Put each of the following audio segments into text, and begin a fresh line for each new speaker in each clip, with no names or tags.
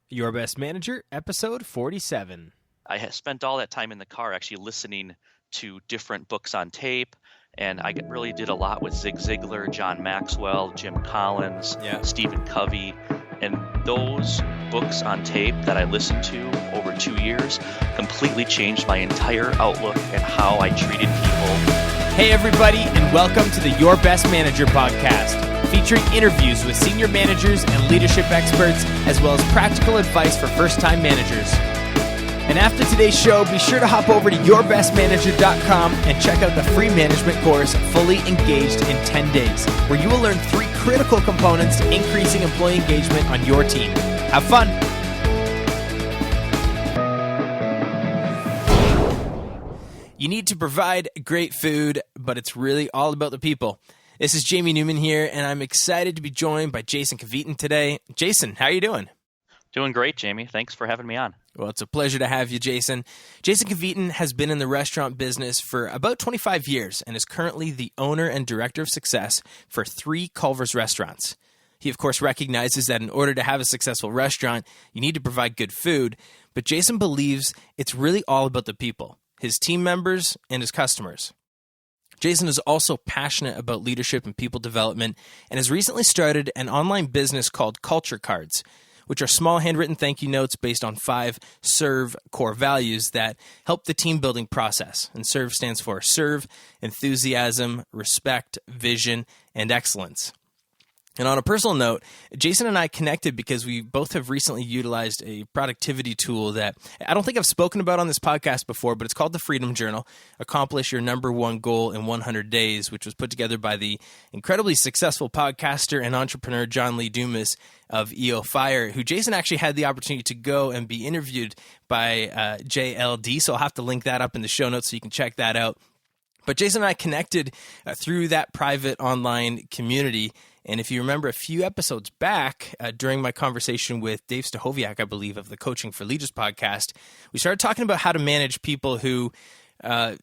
Your Best Manager, episode 47.
I had spent all that time in the car actually listening to different books on tape, and I really did a lot with Zig Ziglar, John Maxwell, Jim Collins, Stephen Covey, and those books on tape that I listened to over 2 years completely changed my entire outlook and how I treated people.
Hey everybody, and welcome to the Your Best Manager podcast, featuring interviews with senior managers and leadership experts, as well as practical advice for first-time managers. And after today's show, be sure to hop over to yourbestmanager.com and check out the free management course, Fully Engaged in 10 Days, where you will learn 3 critical components to increasing employee engagement on your team. Have fun! You need to provide great food, but it's really all about the people. This is Jamie Newman here, and I'm excited to be joined by Jason Kveton today. Jason, how are you doing?
Doing great, Jamie. Thanks for having me on.
Well, it's a pleasure to have you, Jason. Jason Kveton has been in the restaurant business for about 25 years and is currently the owner and director of success for 3 Culver's restaurants. He, of course, recognizes that in order to have a successful restaurant, you need to provide good food, but Jason believes it's really all about the people, his team members, and his customers. Jason is also passionate about leadership and people development and has recently started an online business called Culture Cards, which are small handwritten thank you notes based on 5 SERVE core values that help the team building process. And SERVE stands for serve, enthusiasm, respect, vision, and excellence. And on a personal note, Jason and I connected because we both have recently utilized a productivity tool that I don't think I've spoken about on this podcast before, but it's called the Freedom Journal, Accomplish Your Number One Goal in 100 Days, which was put together by the incredibly successful podcaster and entrepreneur John Lee Dumas of EO Fire, who Jason actually had the opportunity to go and be interviewed by JLD, so I'll have to link that up in the show notes so you can check that out. But Jason and I connected through that private online community. And if you remember a few episodes back, during my conversation with Dave Stachowiak, I believe, of the Coaching for Leaders podcast, we started talking about how to manage people who are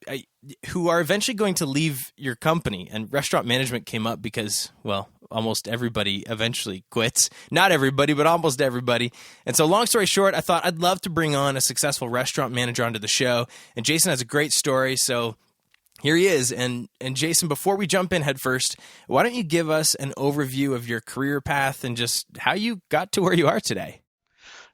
eventually going to leave your company. And restaurant management came up because, well, almost everybody eventually quits. Not everybody, but almost everybody. And so long story short, I thought I'd love to bring on a successful restaurant manager onto the show. And Jason has a great story, so here he is. And Jason, before we jump in head first, why don't you give us an overview of your career path and just how you got to where you are today?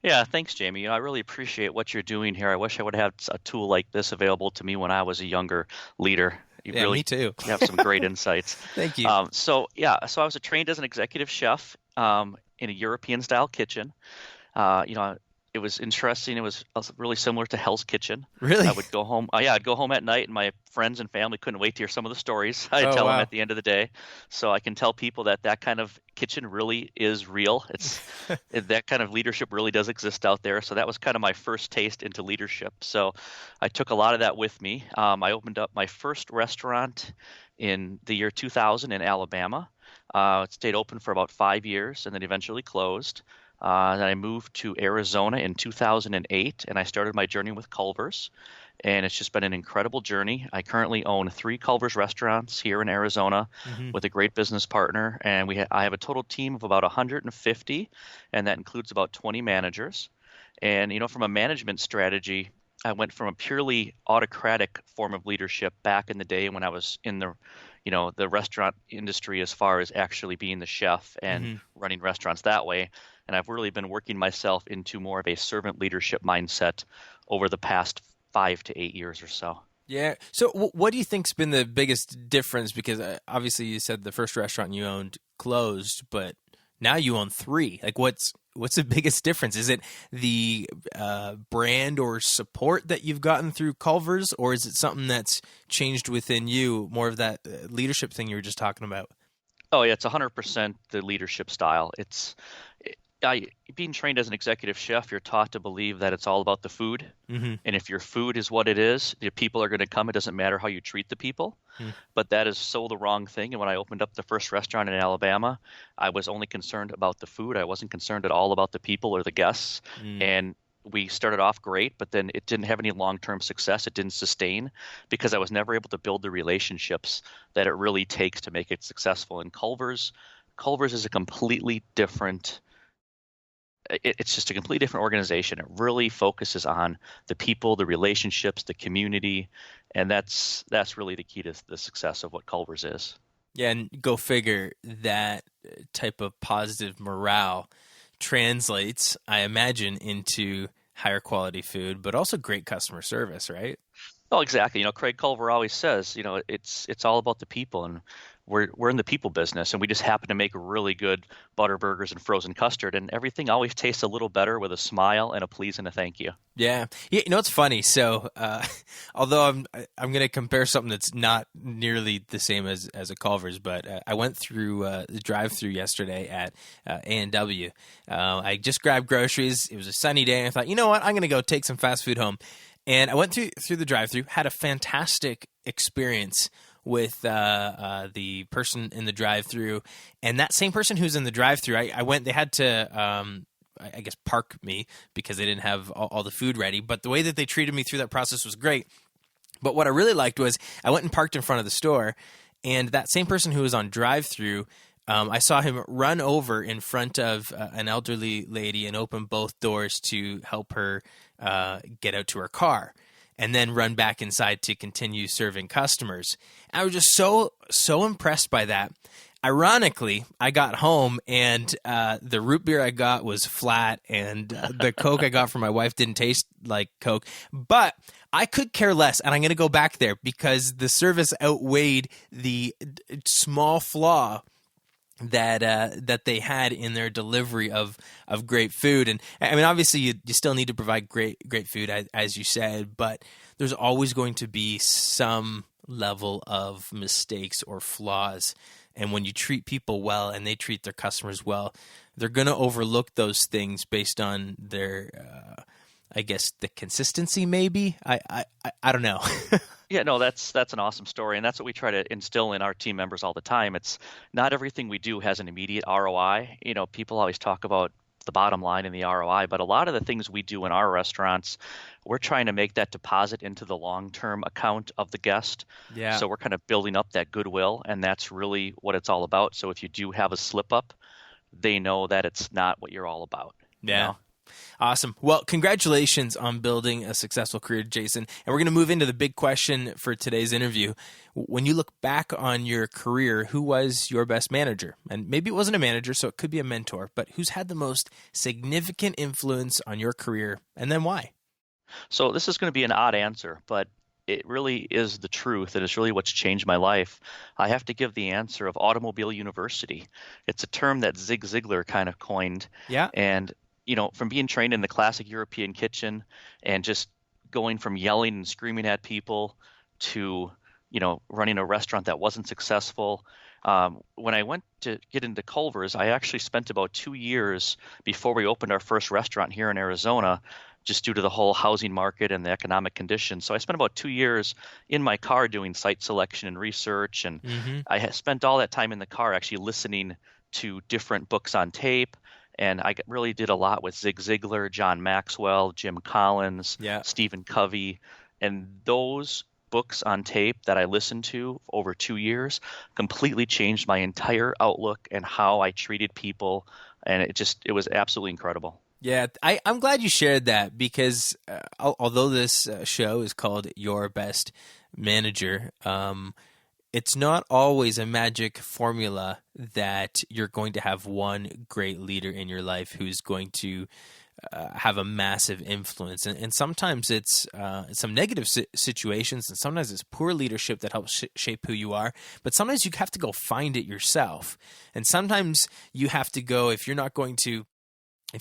Yeah, thanks, Jamie. I really appreciate what you're doing here. I wish I would have a tool like this available to me when I was a younger leader.
Me too.
You have some great insights.
Thank you.
So I was trained as an executive chef in a European-style kitchen. It was interesting. It was really similar to Hell's Kitchen.
Really?
I would go home. I'd go home at night, and my friends and family couldn't wait to hear some of the stories I'd tell them at the end of the day. So I can tell people that kind of kitchen really is real. It's that kind of leadership really does exist out there. So that was kind of my first taste into leadership. So I took a lot of that with me. I opened up my first restaurant in the year 2000 in Alabama. It stayed open for about 5 years and then eventually closed. Then I moved to Arizona in 2008, and I started my journey with Culver's, and it's just been an incredible journey. I currently own 3 Culver's restaurants here in Arizona with a great business partner, and I have a total team of about 150, and that includes about 20 managers. And, from a management strategy, I went from a purely autocratic form of leadership back in the day when I was in the restaurant industry as far as actually being the chef and running restaurants that way. And I've really been working myself into more of a servant leadership mindset over the past 5 to 8 years or so.
Yeah. So what do you think's been the biggest difference? Because obviously you said the first restaurant you owned closed, but now you own 3. Like what's the biggest difference? Is it the brand or support that you've gotten through Culver's, or is it something that's changed within you, more of that leadership thing you were just talking about?
Oh, yeah, it's 100% the leadership style. Being trained as an executive chef, you're taught to believe that it's all about the food. And if your food is what it is, the people are going to come. It doesn't matter how you treat the people. But that is so the wrong thing. And when I opened up the first restaurant in Alabama, I was only concerned about the food. I wasn't concerned at all about the people or the guests. And we started off great, but then it didn't have any long-term success. It didn't sustain because I was never able to build the relationships that it really takes to make it successful. And Culver's is a completely different it's just a completely different organization. It really focuses on the people, the relationships, the community, and that's really the key to the success of what Culver's is.
Yeah, and go figure, that type of positive morale translates, I imagine, into higher quality food, but also great customer service, right?
Oh, exactly. Craig Culver always says, it's all about the people, and we're in the people business, and we just happen to make really good butter burgers and frozen custard, and everything always tastes a little better with a smile and a please and a thank you.
Yeah. It's funny. So, although I'm going to compare something that's not nearly the same as a Culver's, but I went through the drive-through yesterday at A&W. I just grabbed groceries. It was a sunny day, and I thought, you know what? I'm going to go take some fast food home. And I went through the drive-through, had a fantastic experience with the person in the drive-through, and that same person who's in the drive-through, I went. They had to, I guess, park me because they didn't have all the food ready. But the way that they treated me through that process was great. But what I really liked was I went and parked in front of the store, and that same person who was on drive-through, I saw him run over in front of an elderly lady and open both doors to help her get out to her car, and then run back inside to continue serving customers. I was just so impressed by that. Ironically, I got home and the root beer I got was flat, and the Coke I got for my wife didn't taste like Coke. But I could care less, and I'm going to go back there because the service outweighed the small flaw that they had in their delivery of great food. And I mean, obviously you still need to provide great food, as you said, but there's always going to be some level of mistakes or flaws. And when you treat people well and they treat their customers well, they're going to overlook those things based on their I guess the consistency, maybe. I don't know.
Yeah, no, that's an awesome story, and that's what we try to instill in our team members all the time. It's not everything we do has an immediate ROI. People always talk about the bottom line and the ROI, but a lot of the things we do in our restaurants, we're trying to make that deposit into the long-term account of the guest.
Yeah.
So we're kind of building up that goodwill, and that's really what it's all about. So if you do have a slip up, they know that it's not what you're all about.
Yeah. Awesome. Well, congratulations on building a successful career, Jason. And we're going to move into the big question for today's interview. When you look back on your career, who was your best manager? And maybe it wasn't a manager, so it could be a mentor, but who's had the most significant influence on your career, and then why?
So this is going to be an odd answer, but it really is the truth, and it's really what's changed my life. I have to give the answer of Automobile University. It's a term that Zig Ziglar kind of coined.
Yeah.
And from being trained in the classic European kitchen and just going from yelling and screaming at people to, running a restaurant that wasn't successful. When I went to get into Culver's, I actually spent about 2 years before we opened our first restaurant here in Arizona, just due to the whole housing market and the economic conditions. So I spent about 2 years in my car doing site selection and research. And I had spent all that time in the car actually listening to different books on tape. And I really did a lot with Zig Ziglar, John Maxwell, Jim Collins, Stephen Covey. And those books on tape that I listened to over 2 years completely changed my entire outlook and how I treated people. And it was absolutely incredible.
Yeah, I'm glad you shared that because although this show is called Your Best Manager, it's not always a magic formula that you're going to have one great leader in your life who's going to have a massive influence. And sometimes it's some negative situations, and sometimes it's poor leadership that helps shape who you are. But sometimes you have to go find it yourself. And sometimes you have to go, if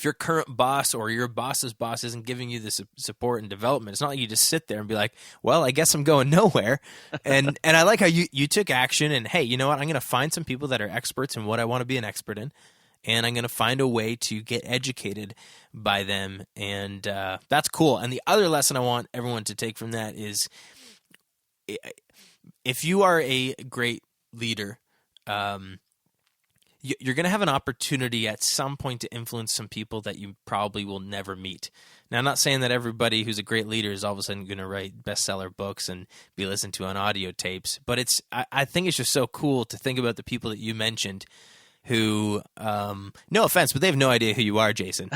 your current boss or your boss's boss isn't giving you the support and development, it's not like you just sit there and be like, well, I guess I'm going nowhere. And I like how you took action and, hey, you know what? I'm going to find some people that are experts in what I want to be an expert in, and I'm going to find a way to get educated by them. And that's cool. And the other lesson I want everyone to take from that is if you are a great leader, you're going to have an opportunity at some point to influence some people that you probably will never meet. Now, I'm not saying that everybody who's a great leader is all of a sudden going to write bestseller books and be listened to on audio tapes, but I think it's just so cool to think about the people that you mentioned who, no offense, but they have no idea who you are, Jason.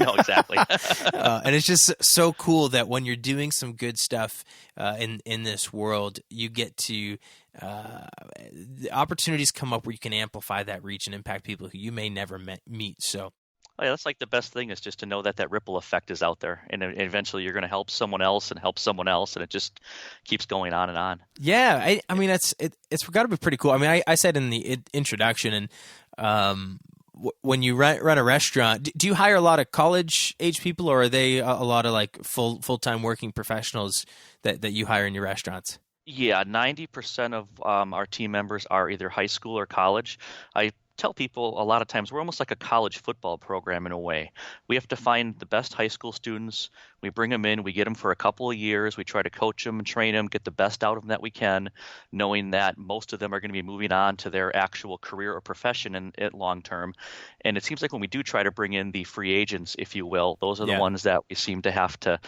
No, exactly.
And it's just so cool that when you're doing some good stuff in this world, you get to the opportunities come up where you can amplify that reach and impact people who you may never meet. So.
Oh, yeah, that's like the best thing is just to know that that ripple effect is out there, and eventually you're going to help someone else and help someone else, and it just keeps going on and on.
Yeah, I mean it's got to be pretty cool. I mean, I said in the introduction, and when you run a restaurant, do you hire a lot of college age people, or are they a lot of like full-time working professionals that you hire in your restaurants?
Yeah, 90% of our team members are either high school or college. I tell people a lot of times we're almost like a college football program in a way. We have to find the best high school students. We bring them in, we get them for a couple of years. We try to coach them and train them, get the best out of them that we can, knowing that most of them are going to be moving on to their actual career or profession at long term. And it seems like when we do try to bring in the free agents, if you will, those are the ones that we seem to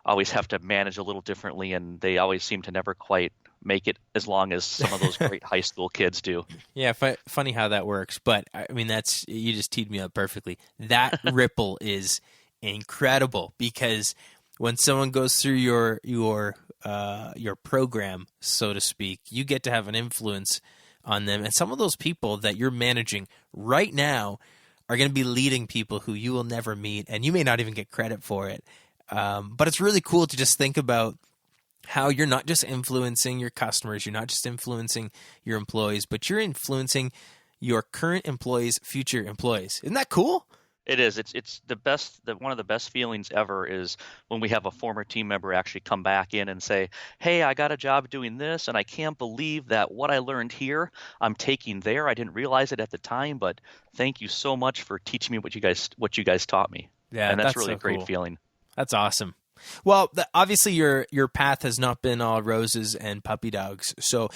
always have to manage a little differently, and they always seem to never quite make it as long as some of those great high school kids do.
Yeah, funny how that works. But I mean, you just teed me up perfectly. That ripple is incredible, because when someone goes through your program, so to speak, you get to have an influence on them. And some of those people that you're managing right now are going to be leading people who you will never meet, and you may not even get credit for it. But it's really cool to just think about how you're not just influencing your customers, you're not just influencing your employees, but you're influencing your current employees' future employees. Isn't that cool?
It is. It's the best. One of the best feelings ever is when we have a former team member actually come back in and say, "Hey, I got a job doing this, and I can't believe that what I learned here, I'm taking there. I didn't realize it at the time, but thank you so much for teaching me what you guys taught me."
Yeah,
and that's really
so
a great
cool.
feeling.
That's awesome. Well, obviously your path has not been all roses and puppy dogs. So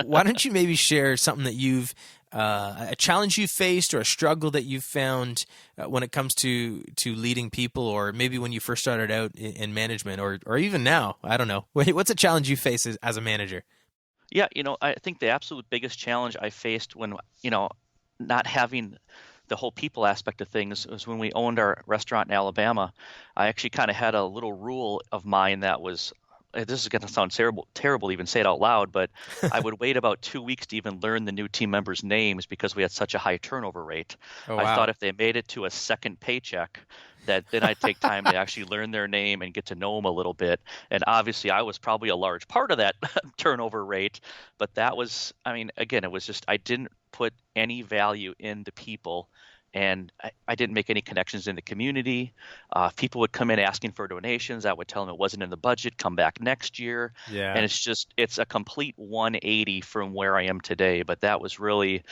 why don't you maybe share something that you've a challenge you've faced or a struggle that you've found when it comes to leading people, or maybe when you first started out in management, or even now? I don't know. What's a challenge you face as a manager?
Yeah, I think the absolute biggest challenge I faced when, not having the whole people aspect of things was when we owned our restaurant in Alabama. I actually kind of had a little rule of mine that was, this is going to sound terrible to even say it out loud, but I would wait about 2 weeks to even learn the new team members' names because we had such a high turnover rate.
Oh, wow.
I thought if they made it to a second paycheck, that then I'd take time to actually learn their name and get to know them a little bit. And obviously I was probably a large part of that turnover rate, but that was, again, it was just, I didn't put any value into people, and I didn't make any connections in the community. People would come in asking for donations. I would tell them it wasn't in the budget, come back next year.
Yeah.
And it's a complete 180 from where I am today. But that was really,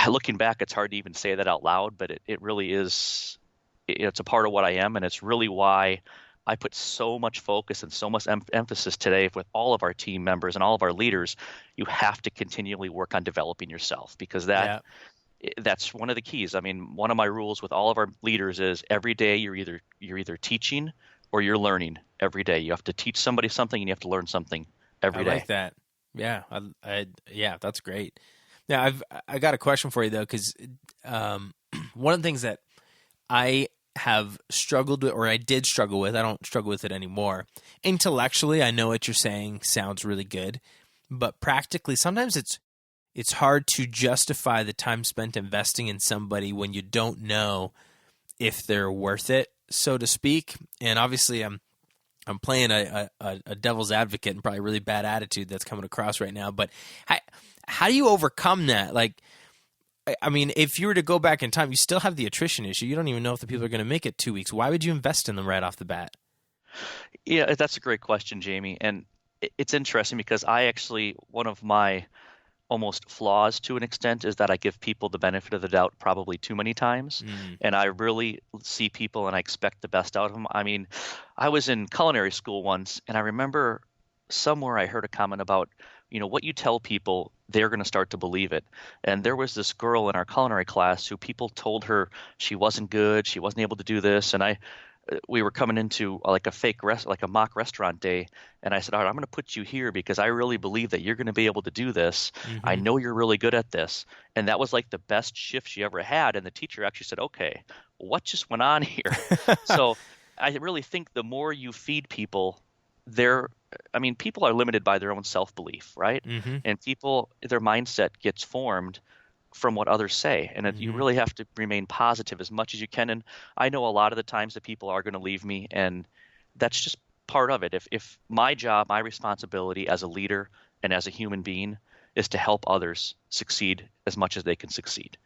looking back, it's hard to even say that out loud, but it really is, it's a part of what I am, and it's really why I put so much focus and so much emphasis today with all of our team members and all of our leaders. You have to continually work on developing yourself, because that's one of the keys. One of my rules with all of our leaders is every day you're either teaching or you're learning every day. You have to teach somebody something and you have to learn something every day.
I like that. Yeah. Yeah, that's great. Now I got a question for you though, because one of the things that I have struggled with, or I did struggle with, I don't struggle with it anymore. Intellectually, I know what you're saying sounds really good, but practically, sometimes it's hard to justify the time spent investing in somebody when you don't know if they're worth it, so to speak. And obviously, I'm playing a devil's advocate and probably a really bad attitude that's coming across right now. But how do you overcome that? Like, if you were to go back in time, you still have the attrition issue. You don't even know if the people are going to make it 2 weeks. Why would you invest in them right off the bat?
Yeah, that's a great question, Jamie. And it's interesting because one of my almost flaws to an extent is that I give people the benefit of the doubt probably too many times. And I really see people and I expect the best out of them. I was in culinary school once, and I remember somewhere I heard a comment about, what you tell people, they're going to start to believe it. And there was this girl in our culinary class who people told her she wasn't good, she wasn't able to do this. And we were coming into like a like a mock restaurant day. And I said, all right, I'm going to put you here because I really believe that you're going to be able to do this. I
Mm-hmm.
know you're really good at this. And that was like the best shift she ever had. And the teacher actually said, okay, what just went on here? So I really think the more you feed people, people are limited by their own self-belief, right?
Mm-hmm.
And their mindset gets formed from what others say. And you
Mm-hmm.
really have to remain positive as much as you can. And I know a lot of the times that people are going to leave me, and that's just part of it. If my job, my responsibility as a leader and as a human being is to help others succeed as much as they can succeed.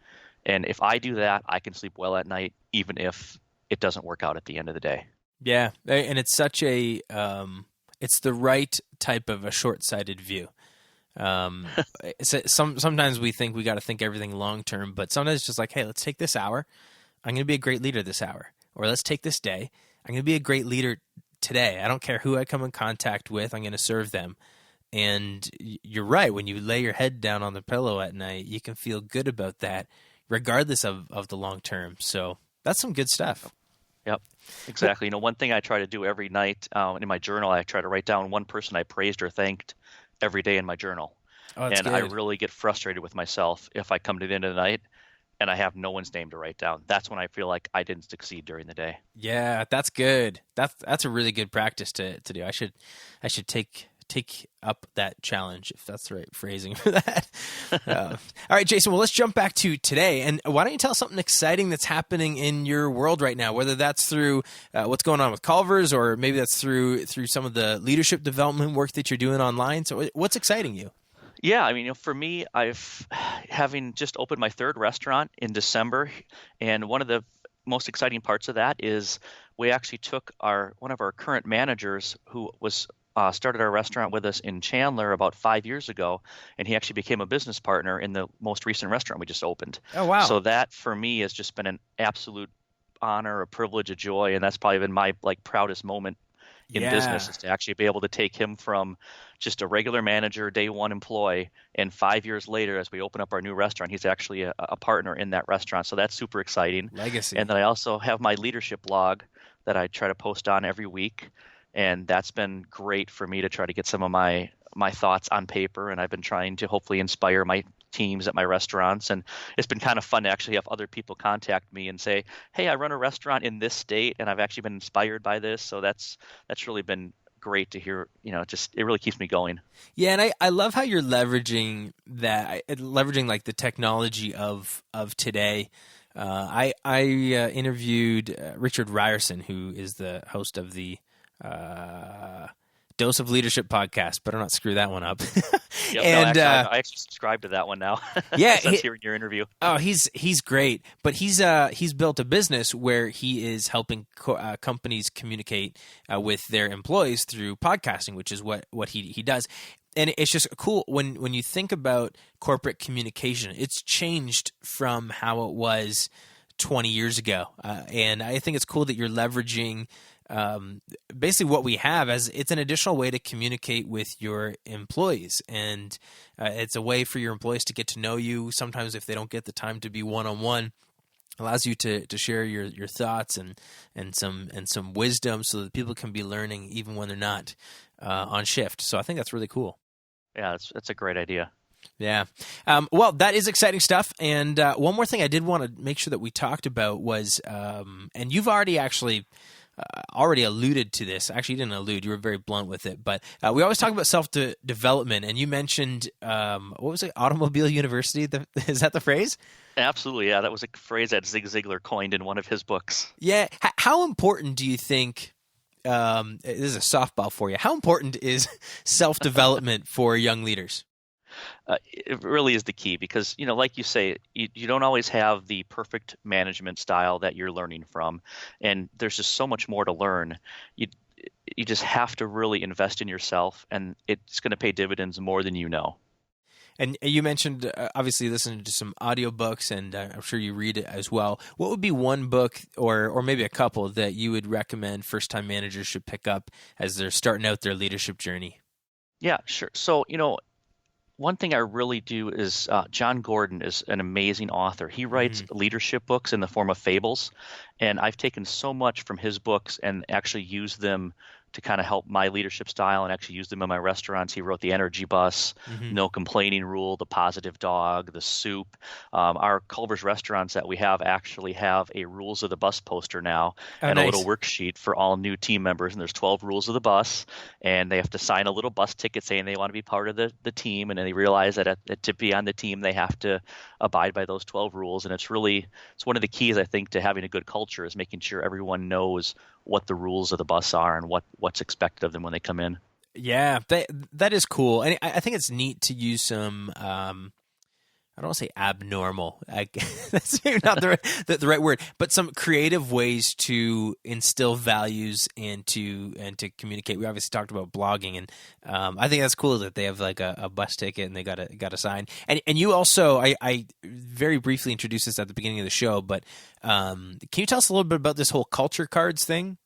And if I do that, I can sleep well at night, even if it doesn't work out at the end of the day.
Yeah, and it's such it's the right type of a short-sighted view. Sometimes we think we got to think everything long term, but sometimes it's just like, hey, let's take this hour. I'm going to be a great leader this hour. Or let's take this day. I'm going to be a great leader today. I don't care who I come in contact with. I'm going to serve them. And you're right. When you lay your head down on the pillow at night, you can feel good about that, regardless of the long term. So that's some good stuff.
Yep, exactly. One thing I try to do every night in my journal, I try to write down one person I praised or thanked every day in my journal.
Oh, that's
and
good.
I really get frustrated with myself if I come to the end of the night and I have no one's name to write down. That's when I feel like I didn't succeed during the day.
Yeah, that's good. That's a really good practice to do. I should take up that challenge, if that's the right phrasing for that. All right, Jason, well, let's jump back to today. And why don't you tell us something exciting that's happening in your world right now, whether that's through what's going on with Culver's, or maybe that's through some of the leadership development work that you're doing online. So what's exciting you?
Yeah, for me, having just opened my third restaurant in December, and one of the most exciting parts of that is we actually took one of our current managers who was started our restaurant with us in Chandler about 5 years ago, and he actually became a business partner in the most recent restaurant we just opened.
Oh, wow.
So that for me has just been an absolute honor, a privilege, a joy, and that's probably been my proudest moment in business, is to actually be able to take him from just a regular manager, day one employee, and 5 years later, as we open up our new restaurant, he's actually a partner in that restaurant. So that's super exciting.
Legacy.
And then I also have my leadership blog that I try to post on every week. And that's been great for me to try to get some of my thoughts on paper. And I've been trying to hopefully inspire my teams at my restaurants. And it's been kind of fun to actually have other people contact me and say, hey, I run a restaurant in this state, and I've actually been inspired by this. So that's really been great to hear. It really keeps me going.
Yeah, and I love how you're leveraging like the technology of today. I interviewed Richard Ryerson, who is the host of the Dose of Leadership podcast. Better not screw that one up.
Yep,
and
I actually subscribe to that one now.
Yeah,
that's hearing your interview.
Oh, he's great, but he's built a business where he is helping companies communicate with their employees through podcasting, which is what he does. And it's just cool when you think about corporate communication. It's changed from how it was 20 years ago, and I think it's cool that you're leveraging basically what we have as it's an additional way to communicate with your employees, and it's a way for your employees to get to know you. Sometimes if they don't get the time to be one-on-one, allows you to share your thoughts and some wisdom, so that people can be learning even when they're not on shift. So I think that's really cool.
Yeah, that's a great idea.
Yeah. Well, that is exciting stuff. And one more thing I did want to make sure that we talked about was, and you've already alluded to this. Actually, you didn't allude. You were very blunt with it. But we always talk about self-development, and you mentioned, what was it, Automobile University? Is that the phrase?
Absolutely, yeah. That was a phrase that Zig Ziglar coined in one of his books.
Yeah. How important do you think, this is a softball for you, how important is self-development for young leaders?
It really is the key because, like you say, you don't always have the perfect management style that you're learning from. And there's just so much more to learn. You just have to really invest in yourself, and it's going to pay dividends more than you know.
And you mentioned, obviously, listening to some audiobooks, and I'm sure you read it as well. What would be one book or maybe a couple that you would recommend first-time managers should pick up as they're starting out their leadership journey?
Yeah, sure. So, one thing I really do is John Gordon is an amazing author. He writes leadership books in the form of fables, and I've taken so much from his books and actually used them to kind of help my leadership style and actually use them in my restaurants. He wrote the energy bus, no complaining rule, the positive dog, the soup. Our Culver's restaurants that we have actually have a rules of the bus poster now and a little worksheet for all new team members. And there's 12 rules of the bus, and they have to sign a little bus ticket saying they want to be part of the team. And then they realize that to be on the team, they have to abide by those 12 rules. And it's one of the keys, I think, to having a good culture is making sure everyone knows what the rules of the bus are and what's expected of them when they come in.
Yeah, that is cool. And I think it's neat to use some, I don't want to say abnormal. That's maybe not the right word, but some creative ways to instill values and to communicate. We obviously talked about blogging, and I think that's cool that they have like a bus ticket and they got a sign. And you also, I very briefly introduced this at the beginning of the show, but can you tell us a little bit about this whole culture cards thing?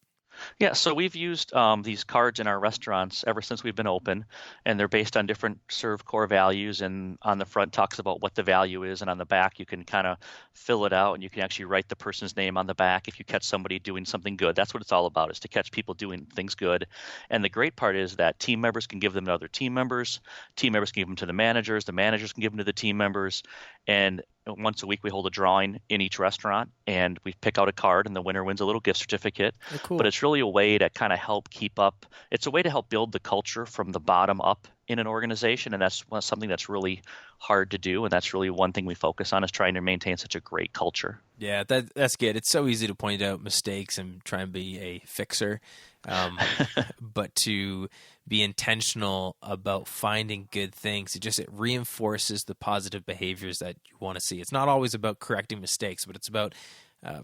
Yeah, so we've used these cards in our restaurants ever since we've been open, and they're based on different serve core values, and on the front talks about what the value is, and on the back you can kind of fill it out, and you can actually write the person's name on the back if you catch somebody doing something good. That's what it's all about, is to catch people doing things good. And the great part is that team members can give them to other team members can give them to the managers can give them to the team members, and once a week we hold a drawing in each restaurant, and we pick out a card, and the winner wins a little gift certificate.
Oh, cool.
But it's really a way to kind of help keep up. It's a way to help build the culture from the bottom up in an organization, and that's something that's really hard to do, and that's really one thing we focus on, is trying to maintain such a great culture.
Yeah, that's good. It's so easy to point out mistakes and try and be a fixer, but to be intentional about finding good things, it reinforces the positive behaviors that you want to see. It's not always about correcting mistakes, but it's about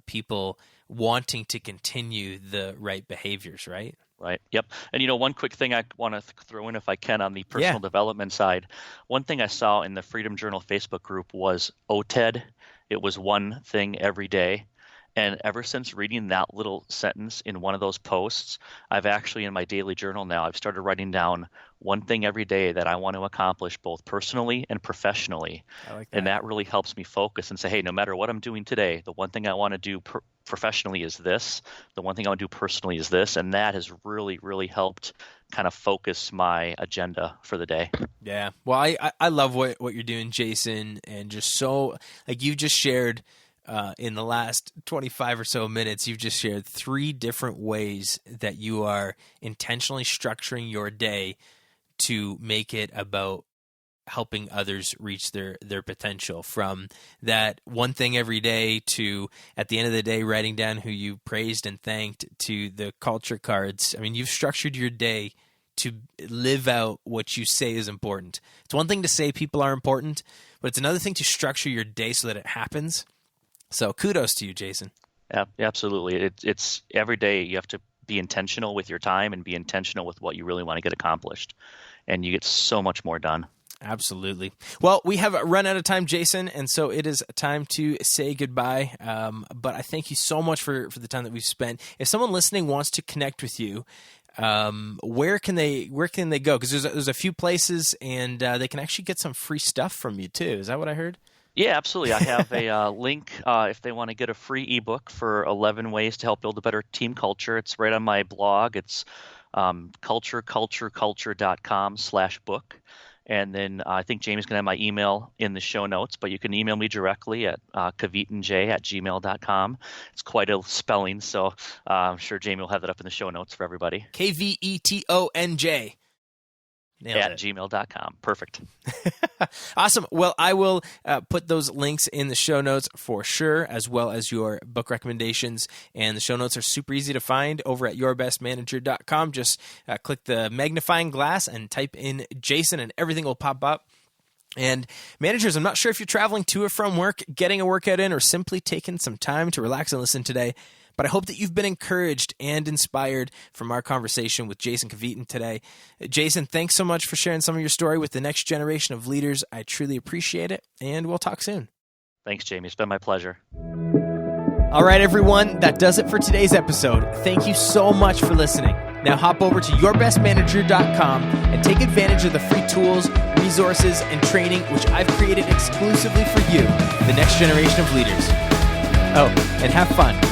people wanting to continue the right behaviors, right?
Right. Yep. And, one quick thing I want to throw in, if I can, on the personal development side. One thing I saw in the Freedom Journal Facebook group was OTED. It was one thing every day. And ever since reading that little sentence in one of those posts, I've actually, in my daily journal now, I've started writing down one thing every day that I want to accomplish, both personally and professionally.
I like that.
And that really helps me focus and say, hey, no matter what I'm doing today, the one thing I want to do professionally is this. The one thing I want to do personally is this. And that has really, really helped kind of focus my agenda for the day.
Yeah. Well, I love what you're doing, Jason, and just so, like, you just shared in the last 25 or so minutes, you've just shared 3 different ways that you are intentionally structuring your day to make it about helping others reach their potential, from that one thing every day to, at the end of the day, writing down who you praised and thanked, to the culture cards. I mean, you've structured your day to live out what you say is important. It's one thing to say people are important, but it's another thing to structure your day so that it happens. So kudos to you, Jason.
Yeah, absolutely. It's every day you have to be intentional with your time and be intentional with what you really want to get accomplished. And you get so much more done.
Absolutely. Well, we have run out of time, Jason, and so it is time to say goodbye. But I thank you so much for the time that we've spent. If someone listening wants to connect with you, where can they go? Because there's a few places, and they can actually get some free stuff from you too. Is that what I heard?
Yeah, absolutely. I have a link if they want to get a free ebook for 11 ways to help build a better team culture. It's right on my blog. It's culture.com/book. And then I think Jamie's going to have my email in the show notes, but you can email me directly at kvetonj@gmail.com. It's quite a spelling, so I'm sure Jamie will have that up in the show notes for everybody.
KVETONJ.
At gmail.com. Perfect.
Awesome. Well, I will put those links in the show notes for sure, as well as your book recommendations. And the show notes are super easy to find over at yourbestmanager.com. Just click the magnifying glass and type in Jason, and everything will pop up. And managers, I'm not sure if you're traveling to or from work, getting a workout in, or simply taking some time to relax and listen today, but I hope that you've been encouraged and inspired from our conversation with Jason Kveton today. Jason, thanks so much for sharing some of your story with the next generation of leaders. I truly appreciate it, and we'll talk soon.
Thanks, Jamie. It's been my pleasure.
All right, everyone, that does it for today's episode. Thank you so much for listening. Now hop over to yourbestmanager.com and take advantage of the free tools, resources, and training which I've created exclusively for you, the next generation of leaders. Oh, and have fun.